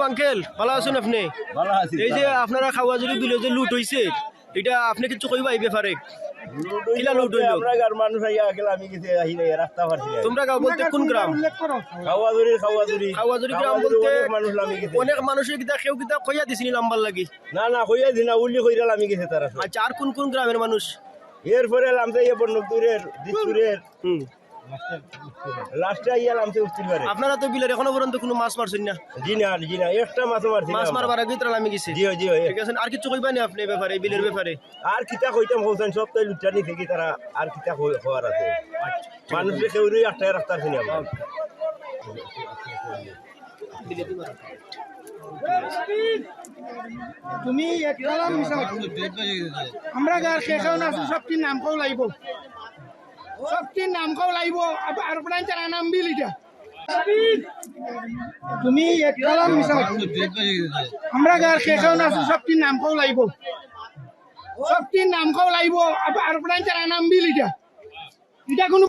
Uncle ভালো আছেন আপনি? ভালো আছি। এই যে আপনারা খাওয়াজুরি বিলে যে লুট হইছে এটা আপনি কিছু কইবা এই ব্যাপারে? কিলা লুট হইলো? আমরা গার মানুষ আইয়া গেল আমি কিছু আহি নাই রাস্তা পারছি না। তোমরা গাঁও বলতে কোন গ্রাম? খাওয়াজুরি খাওয়াজুরি গ্রাম বলতে মানুষ আমি কিছু অনেক মানুষের কিতা কেউ কিতা কইয়া দিছিনি নাম্বার লাগি। না কইয়া দিনা উল্লি কইরাল আমি কিছু তারা। আচ্ছা আর কোন কোন গ্রামের মানুষ? এরপরে লামতে ইয়ে বন্নকদুরের দিসপুরের লাস্টে আইয়া লামতে উঠতে পারে। আপনারা তো বিলের এখনো পর্যন্ত কোনো মাছ মারছেন না? জি না একটা মাছও মারছি না। মাছ মারবার আগে তো আমি গেছি। জিও ঠিক আছে আর কিছু কইবা না আপনি এই ব্যাপারে বিলের ব্যাপারে? আর কিতা কইতাম হোসেন সব তাই লুচ্চা নিছে কি তারা আর কিতা হওয়ার আছে। মানুষের কেউই একটাই রাস্তা আছে না। তুমি আমরা গার শেষও না সবটির নাম কও লাগব সবটির নাম কও লাগব আর প্রাণ চারা নাম বিল এটা তুমি আমরা গার শেষও না সবটির নাম কও লাগব সবটির নাম কও লাগব আর প্রাণ চারা নাম বিল এটা এটা কোনো